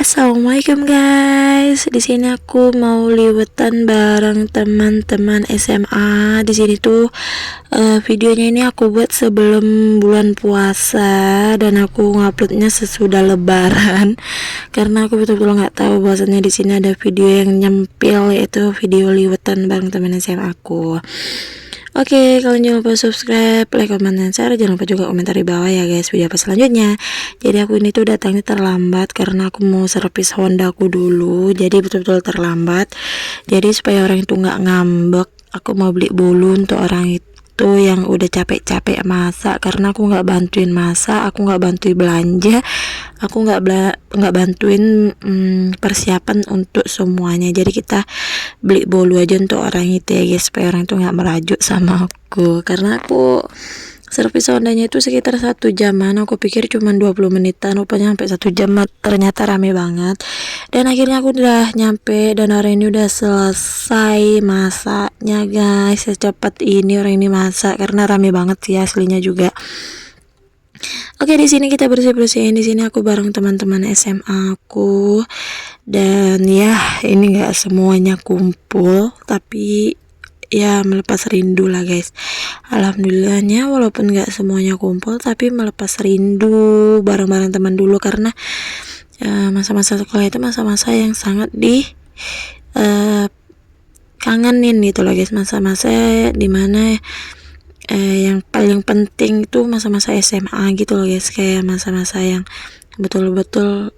Assalamualaikum guys. Di sini aku mau liwetan bareng teman-teman SMA. Di sini tuh videonya ini aku buat sebelum bulan puasa dan aku nguploadnya sesudah Lebaran karena aku betul-betul nggak tahu bahwasannya di sini ada video yang nyempil, yaitu video liwetan bareng teman SMA aku. Oke, kalian jangan lupa subscribe, like, comment, dan share. Jangan lupa juga komentar di bawah ya guys, video apa selanjutnya. Jadi aku ini tuh datangnya terlambat karena aku mau servis Honda aku dulu. Jadi betul-betul terlambat. Jadi supaya orang itu nggak ngambek, aku mau beli bolu untuk orang itu yang udah capek-capek masak, karena aku nggak bantuin masak, aku nggak bantuin belanja, aku nggak bantuin persiapan untuk semuanya. Jadi kita beli bolu aja untuk orang itu ya guys, supaya orang itu nggak merajuk sama aku, karena aku servis Hondanya itu sekitar 1 jaman. Aku pikir cuma 20 menitan, rupanya sampai 1 jam. Ternyata rame banget. Dan akhirnya aku udah nyampe dan orang ini udah selesai masaknya guys. Secepat ini orang ini masak karena rame banget sih aslinya juga. Oke, di sini kita bersih-bersihin. Di sini aku bareng teman-teman SMA aku. Dan ya, ini enggak semuanya kumpul, tapi ya melepas rindu lah guys. Alhamdulillahnya walaupun nggak semuanya kumpul, tapi melepas rindu bareng-bareng teman dulu, karena masa-masa sekolah itu masa-masa yang sangat kangenin gitu loh guys. Masa-masa dimana yang paling penting itu masa-masa SMA gitu loh guys, kayak masa-masa yang betul-betul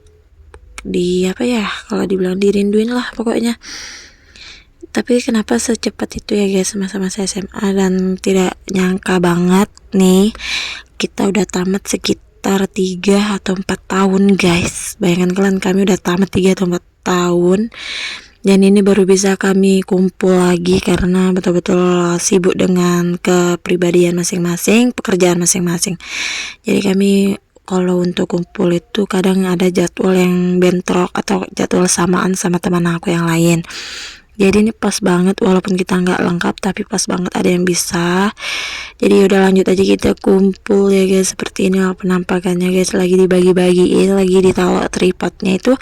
kalau dibilang dirinduin lah pokoknya. Tapi kenapa secepat itu ya guys masa-masa SMA, dan tidak nyangka banget nih kita udah tamat sekitar 3 atau 4 tahun guys. Bayangkan kalian, kami udah tamat 3 atau 4 tahun dan ini baru bisa kami kumpul lagi karena betul-betul sibuk dengan kepribadian masing-masing, pekerjaan masing-masing. Jadi kami kalau untuk kumpul itu kadang ada jadwal yang bentrok atau jadwal samaan sama teman aku yang lain. Jadi ini pas banget, walaupun kita nggak lengkap tapi pas banget ada yang bisa. Jadi udah lanjut aja kita kumpul ya guys. Seperti ini penampakannya guys, lagi dibagi-bagiin, lagi ditaruh tripodnya itu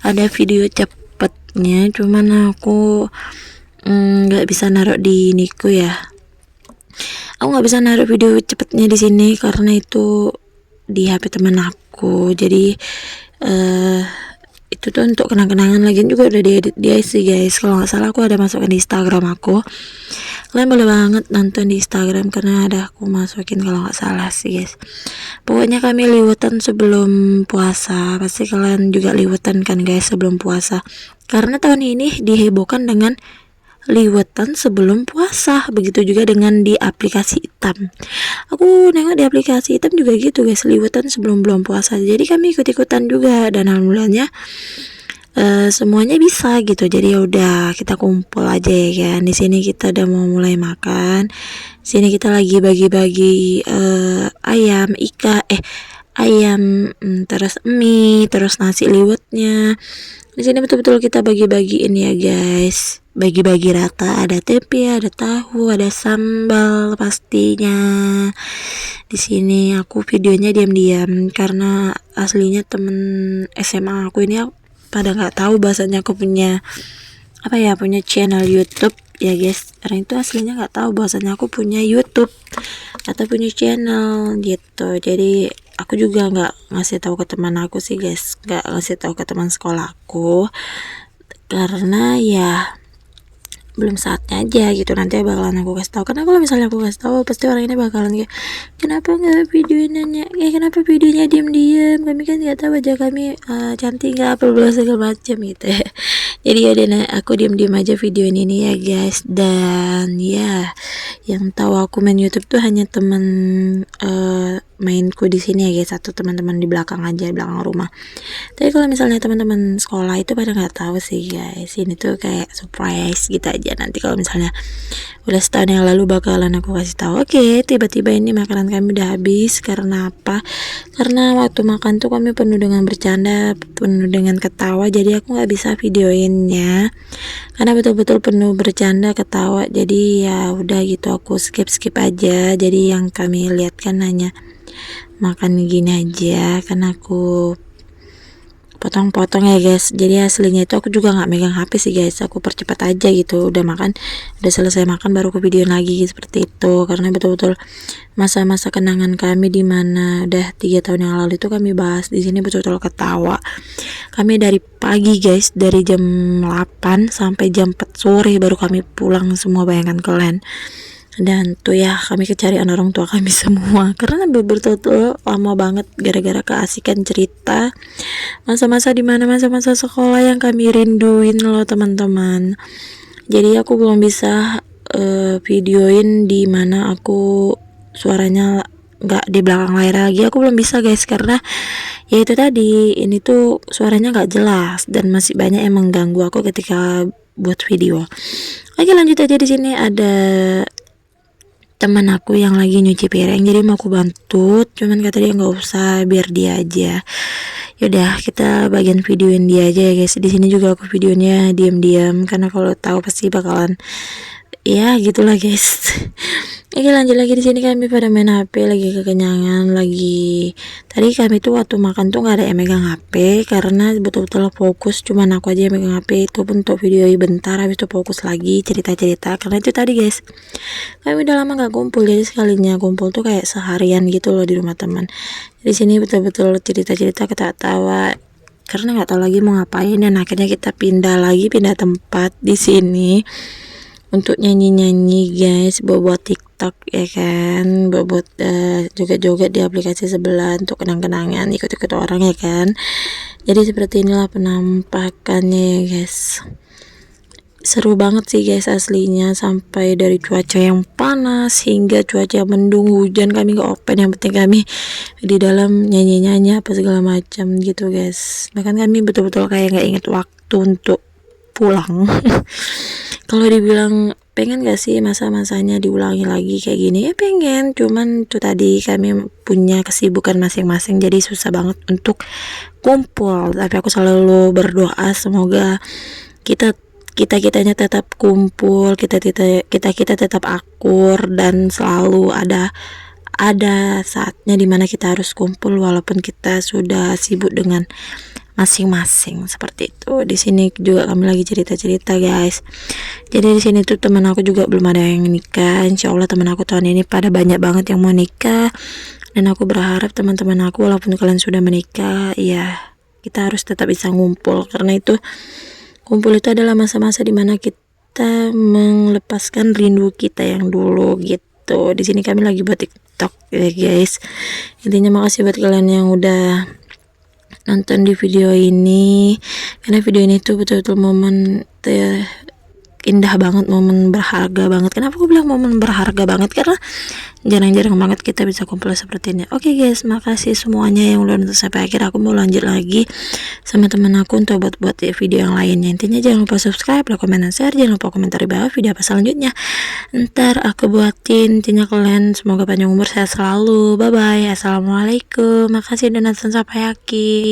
ada video cepetnya, cuman aku nggak bisa naruh di niku ya. Aku nggak bisa naruh video cepetnya di sini karena itu di HP teman aku. Jadi itu tuh untuk kenang-kenangan, lagi juga udah diedit dia sih guys. Kalau nggak salah aku ada masukin di Instagram aku. Kalian boleh banget nonton di Instagram karena ada aku masukin kalau nggak salah sih guys. Pokoknya kami liwetan sebelum puasa. Pasti kalian juga liwetan kan guys sebelum puasa, karena tahun ini dihebohkan dengan liwetan sebelum puasa. Begitu juga dengan di aplikasi hitam. Aku nengok di aplikasi hitam juga gitu guys, liwetan sebelum puasa. Jadi kami ikut-ikutan juga dan alhamdulillahnya semuanya bisa gitu. Jadi ya udah kita kumpul aja ya kan. Di sini kita udah mau mulai makan. Sini kita lagi bagi-bagi ayam, terus mie, terus nasi liwetnya. Di sini betul-betul kita bagi-bagiin ya guys, bagi-bagi rata. Ada tempe, ada tahu, ada sambal pastinya. Di sini aku videonya diam-diam karena aslinya temen SMA aku ini pada nggak tahu bahasanya aku punya punya channel YouTube ya guys. Orang itu aslinya nggak tahu bahasanya aku punya YouTube atau punya channel gitu. Jadi aku juga nggak ngasih tahu ke teman aku sih guys, nggak ngasih tahu ke teman sekolah aku karena ya belum saatnya aja gitu. Nanti bakalan aku kasih tahu, karena kalau misalnya aku kasih tahu pasti orang ini bakalan kayak, kenapa nggak videonya kenapa videonya diam-diam, kami kan nggak tahu aja kami cantik nggak, apa segala macam gitu ya. Jadi ya dan aku diam-diam aja video ini nih ya guys. Dan ya yang tahu aku main YouTube tuh hanya teman mainku di sini ya guys, satu teman-teman di belakang aja, di belakang rumah. Tapi kalau misalnya teman-teman sekolah itu pada nggak tahu sih guys. Ini tuh kayak surprise gitu aja. Nanti kalau misalnya udah setahun yang lalu bakalan aku kasih tahu. Oke, tiba-tiba ini makanan kami udah habis. Karena apa? Karena waktu makan tuh kami penuh dengan bercanda, penuh dengan ketawa. Jadi aku nggak bisa videoinnya karena betul-betul penuh bercanda ketawa. Jadi ya udah gitu, aku skip aja. Jadi yang kami lihat kan hanya makan gini aja, karena aku potong-potong ya guys. Jadi aslinya itu aku juga nggak megang HP sih guys, aku percepat aja gitu. Udah makan, udah selesai makan baru aku videoin lagi seperti itu, karena betul-betul masa-masa kenangan kami di mana udah 3 tahun yang lalu itu kami bahas di sini, betul-betul ketawa kami dari pagi guys, dari jam 8 sampai jam 4 sore baru kami pulang semua, bayangkan kalian. Dan tuh ya, kami kecarian orang tua kami semua karena betul-betul lama banget gara-gara keasikan cerita masa-masa dimana masa-masa sekolah yang kami rinduin loh teman-teman. Jadi aku belum bisa videoin di mana aku suaranya nggak di belakang layar lagi, aku belum bisa guys, karena ya itu tadi, ini tuh suaranya nggak jelas dan masih banyak yang mengganggu aku ketika buat video. Oke, lanjut aja. Di sini ada teman aku yang lagi nyuci piring, jadi mau aku bantu, cuman kata dia nggak usah, biar dia aja. Yaudah, kita bagian videoin dia aja ya guys. Di sini juga aku videonya diam-diam karena kalau tahu pasti bakalan ya gitulah guys. Oke, lanjut lagi. Di sini kami pada main HP, lagi kekenyangan lagi. Tadi kami tuh waktu makan tuh nggak ada yang megang HP karena betul-betul fokus, cuman aku aja yang megang HP, itu pun untuk video bentar, habis itu fokus lagi cerita-cerita. Karena itu tadi guys, kami udah lama nggak kumpul, jadi sekalinya kumpul tuh kayak seharian gitu loh di rumah teman. Di sini betul-betul cerita-cerita, ketawa-tawa karena nggak tahu lagi mau ngapain, dan akhirnya kita pindah tempat di sini untuk nyanyi-nyanyi guys, buat TikTok ya kan, buat joget-joget di aplikasi sebelah untuk kenang-kenangan, ikut-ikut orang ya kan. Jadi seperti inilah penampakannya ya guys. Seru banget sih guys aslinya, sampai dari cuaca yang panas hingga cuaca mendung, hujan, kami nggak open, yang penting kami di dalam nyanyi-nyanyi apa segala macam gitu guys. Bahkan kami betul-betul kayak nggak inget waktu untuk pulang. Kalau dibilang pengen gak sih masa-masanya diulangi lagi kayak gini, ya pengen, cuman tuh tadi kami punya kesibukan masing-masing, jadi susah banget untuk kumpul. Tapi aku selalu berdoa semoga kitanya tetap kumpul, kita tetap akur, dan selalu ada saatnya dimana kita harus kumpul walaupun kita sudah sibuk dengan masing-masing seperti itu. Di sini juga kami lagi cerita-cerita guys. Jadi di sini tuh teman aku juga belum ada yang nikah. Insya Allah teman aku tahun ini pada banyak banget yang mau nikah, dan aku berharap teman-teman aku walaupun kalian sudah menikah, ya kita harus tetap bisa ngumpul, karena itu kumpul itu adalah masa-masa dimana kita melepaskan rindu kita yang dulu gitu. Di sini kami lagi buat TikTok ya guys. Intinya makasih buat kalian yang udah nonton di video ini, karena video ini tuh betul-betul momen indah banget, momen berharga banget. Kenapa aku bilang momen berharga banget? Karena jarang-jarang banget kita bisa kumpul seperti ini. Oke guys, makasih semuanya yang udah nonton sampai akhir. Aku mau lanjut lagi sama temen aku untuk buat video yang lainnya. Intinya jangan lupa subscribe, like, komen, dan share. Jangan lupa komentar di bawah video apa selanjutnya, ntar aku buatin. Intinya kalian semoga panjang umur, sehat selalu. Bye bye, assalamualaikum. Makasih udah nonton sampai akhir.